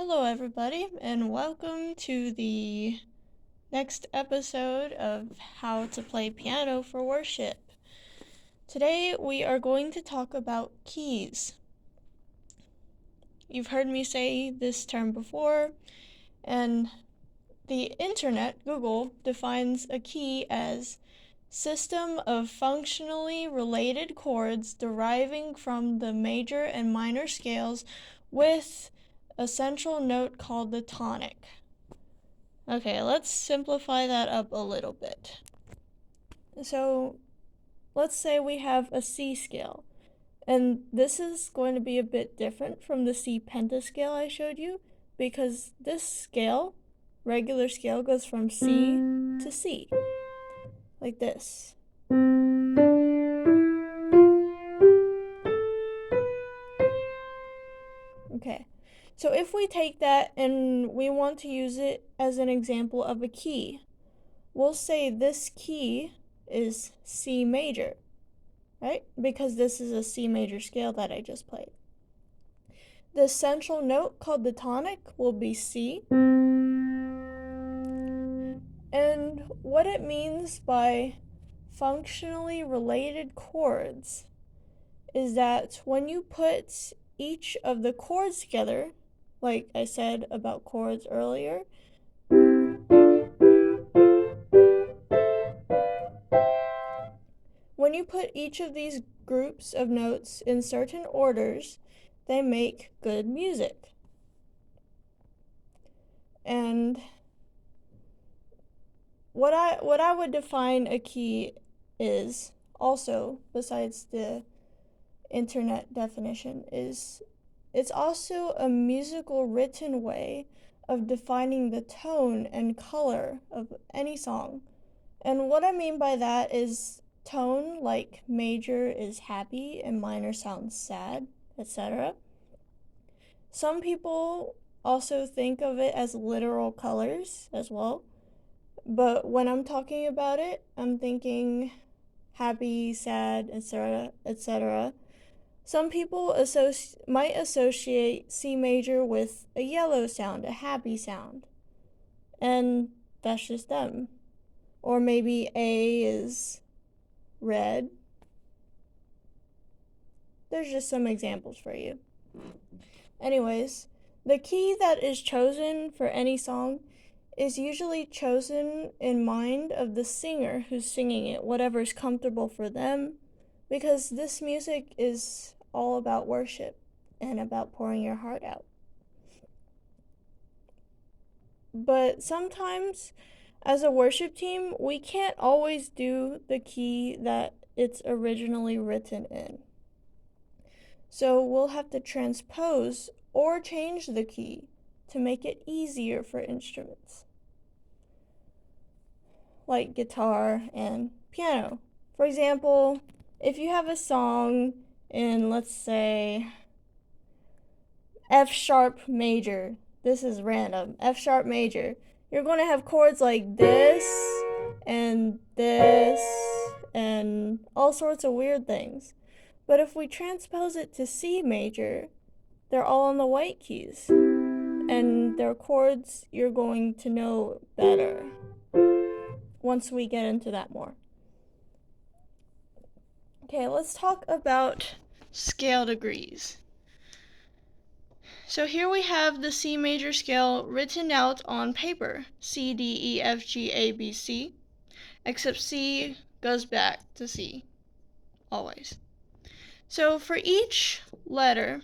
Hello, everybody, and welcome to the next episode of How to Play Piano for Worship. Today, we are going to talk about keys. You've heard me say this term before, and the internet, Google, defines a key as system of functionally related chords deriving from the major and minor scales with a central note called the tonic. Okay, let's simplify that up a little bit. So, let's say we have a C scale, and this is going to be a bit different from the C pentascale I showed you, because this scale, regular scale, goes from C to C, like this. Okay, so if we take that and we want to use it as an example of a key, we'll say this key is C major, right? Because this is a C major scale that I just played. The central note called the tonic will be C. And what it means by functionally related chords is that when you put each of the chords together, like I said about chords earlier, when you put each of these groups of notes in certain orders, they make good music. And what I would define a key is, also besides the internet definition, is it's also a musical written way of defining the tone and color of any song. And what I mean by that is tone, like major is happy and minor sounds sad, etc. Some people also think of it as literal colors as well. But when I'm talking about it, I'm thinking happy, sad, etc., etc. Some people might associate C major with a yellow sound, a happy sound. And that's just them. Or maybe A is red. There's just some examples for you. Anyways, the key that is chosen for any song is usually chosen in mind of the singer who's singing it, whatever's comfortable for them, because this music is all about worship and about pouring your heart out. But sometimes, as a worship team, we can't always do the key that it's originally written in. So we'll have to transpose or change the key to make it easier for instruments, like guitar and piano. For example, if you have a song in, let's say, F sharp major, this is random, F sharp major, you're going to have chords like this and all sorts of weird things. But if we transpose it to C major, they're all on the white keys, and they're chords you're going to know better once we get into that more. Okay, let's talk about scale degrees. So here we have the C major scale written out on paper, C, D, E, F, G, A, B, C, except C goes back to C, always. So for each letter,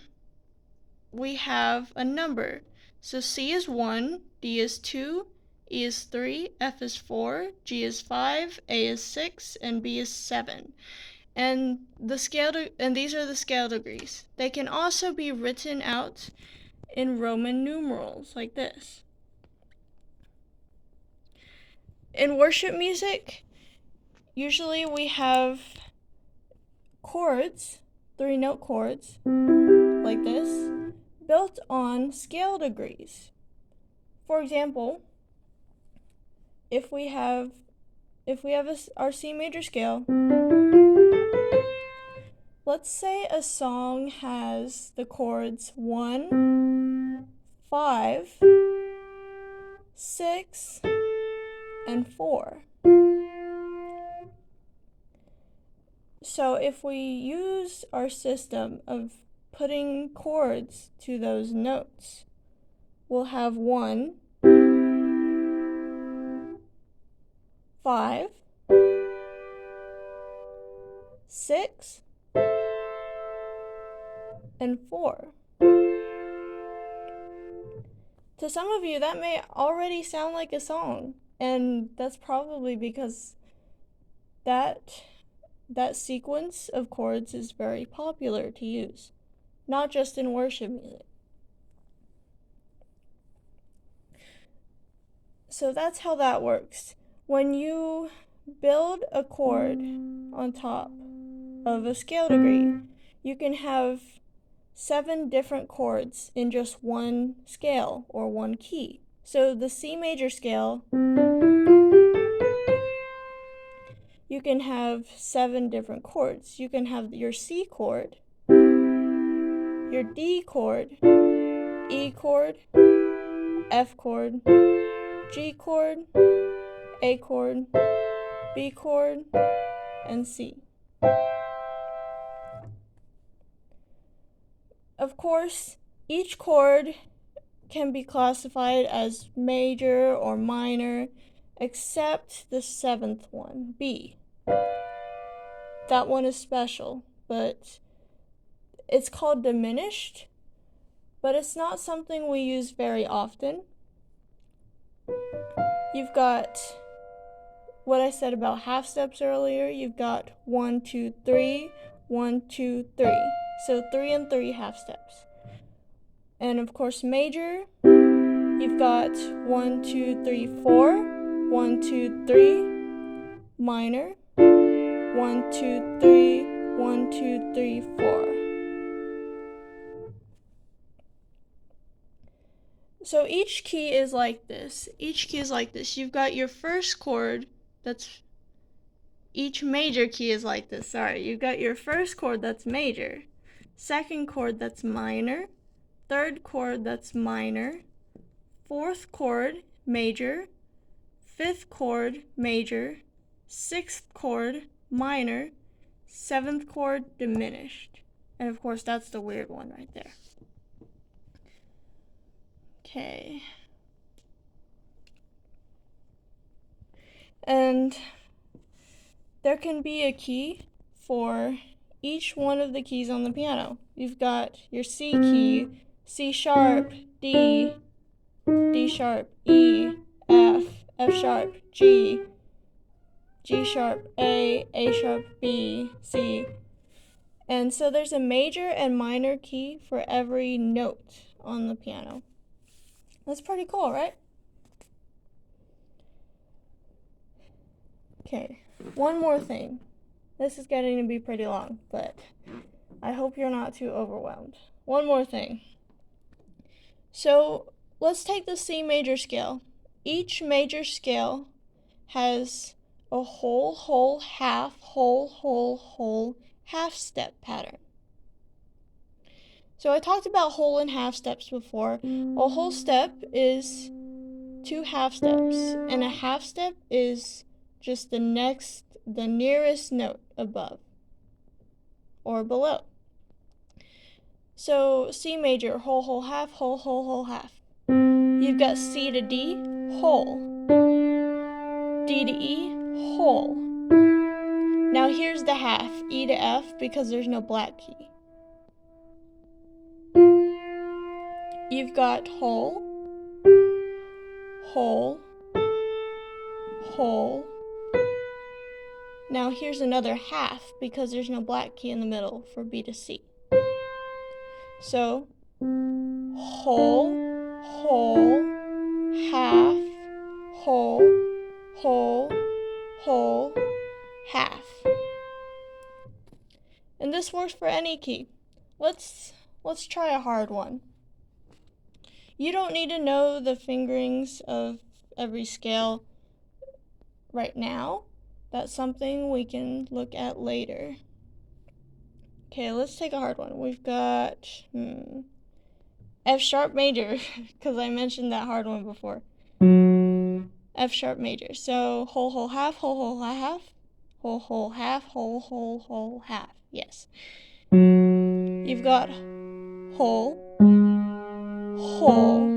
we have a number. So C is 1, D is 2, E is 3, F is 4, G is 5, A is 6, and B is 7. And these are the scale degrees. They can also be written out in Roman numerals like this. In worship music, usually we have chords, 3-note chords, like this, built on scale degrees. For example, if we have our C major scale, let's say a song has the chords 1, 5, 6, and 4. So if we use our system of putting chords to those notes, we'll have 1, 5, 6, and 4. To some of you, that may already sound like a song, and that's probably because that sequence of chords is very popular to use, not just in worship music. So that's how that works. When you build a chord on top of a scale degree, you can have 7 different chords in just one scale or one key. So the C major scale, you can have 7 different chords. You can have your C chord, your D chord, E chord, F chord, G chord, A chord, B chord, and C. Of course, each chord can be classified as major or minor, except the 7th one, B. That one is special, but it's called diminished, but it's not something we use very often. You've got what I said about half steps earlier. You've got 1, 2, 3, 1, 2, 3. So 3 and 3 half steps. And of course, major, you've got 1, 2, 3, 4, 1, 2, 3. Minor, 1, 2, 3, 1, 2, 3, 4. So each key is like this. You've got your first chord each major key is like this. You've got your first chord that's major, second chord that's minor, third chord that's minor, fourth chord major, fifth chord major, sixth chord minor, seventh chord diminished. And of course, that's the weird one right there. Okay. And there can be a key for each one of the keys on the piano. You've got your C key, C sharp, D, D sharp, E, F, F sharp, G, G sharp, A sharp, B, C. And so there's a major and minor key for every note on the piano. That's pretty cool, right? Okay, one more thing. This is getting to be pretty long, but I hope you're not too overwhelmed. One more thing. So let's take the C major scale. Each major scale has a whole, half, whole, half step pattern. So I talked about whole and half steps before. A whole step is 2 half steps, and a half step is just the nearest note above or below. So C major, whole, half, whole, half. You've got C to D, whole. D to E, whole. Now here's the half, E to F, because there's no black key. You've got whole, whole, whole. Now here's another half, because there's no black key in the middle for B to C. So, whole, half, whole, half. And this works for any key. Let's try a hard one. You don't need to know the fingerings of every scale right now. That's something we can look at later. Okay, let's take a hard one. We've got F sharp major, because I mentioned that hard one before. F sharp major. So whole, whole, half, whole, whole, half, whole, whole, half, whole, whole, whole, half. Yes. You've got whole, whole,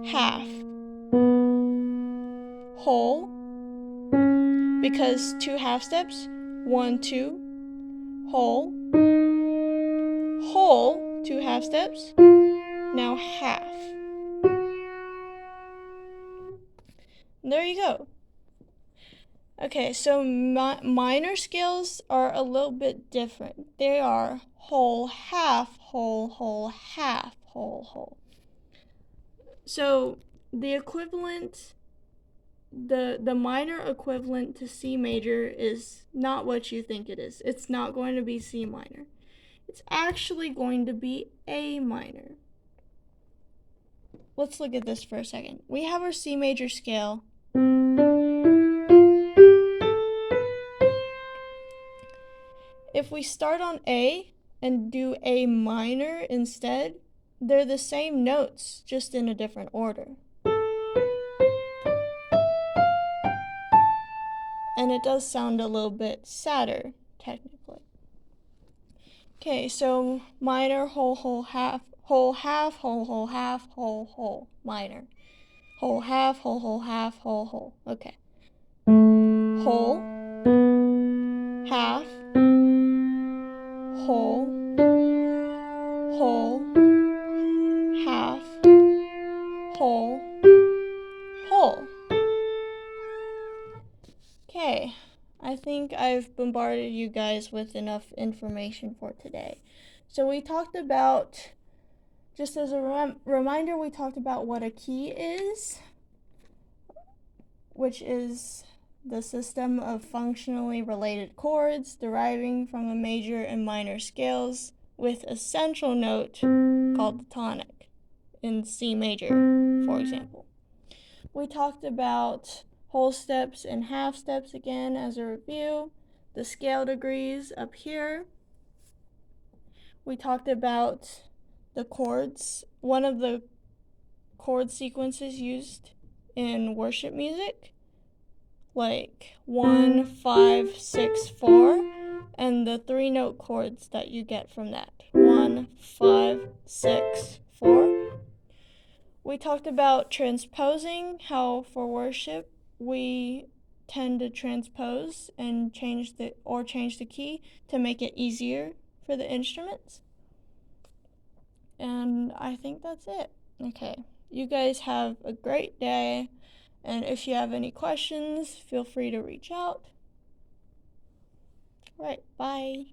half, whole, because 2 half steps, 1, 2, whole, whole, 2 half steps, now half. There you go. Okay, so minor scales are a little bit different. They are whole, half, whole, whole, half, whole, whole. So the equivalent, the minor equivalent to C major is not what you think it is. It's not going to be C minor. It's actually going to be A minor. Let's look at this for a second. We have our C major scale. If we start on A and do A minor instead, they're the same notes, just in a different order. And it does sound a little bit sadder, technically. Okay, so minor, whole, whole, half, whole, half, whole, whole, half, whole, whole, minor. Whole, half, whole, whole, half, whole, whole. Okay. Whole, half, whole, whole, half, whole, whole. Okay, I think I've bombarded you guys with enough information for today. So we talked about, just as a reminder, we talked about what a key is, which is the system of functionally related chords deriving from the major and minor scales with a central note called the tonic in C major, for example. We talked about whole steps and half steps again as a review, the scale degrees up here. We talked about the chords, one of the chord sequences used in worship music, like 1, 5, 6, 4, and the 3-note chords that you get from that. 1, 5, 6, 4. We talked about transposing, how for worship we tend to transpose and change the key to make it easier for the instruments. And I think that's it. Okay. You guys have a great day. And if you have any questions, feel free to reach out. All right, bye.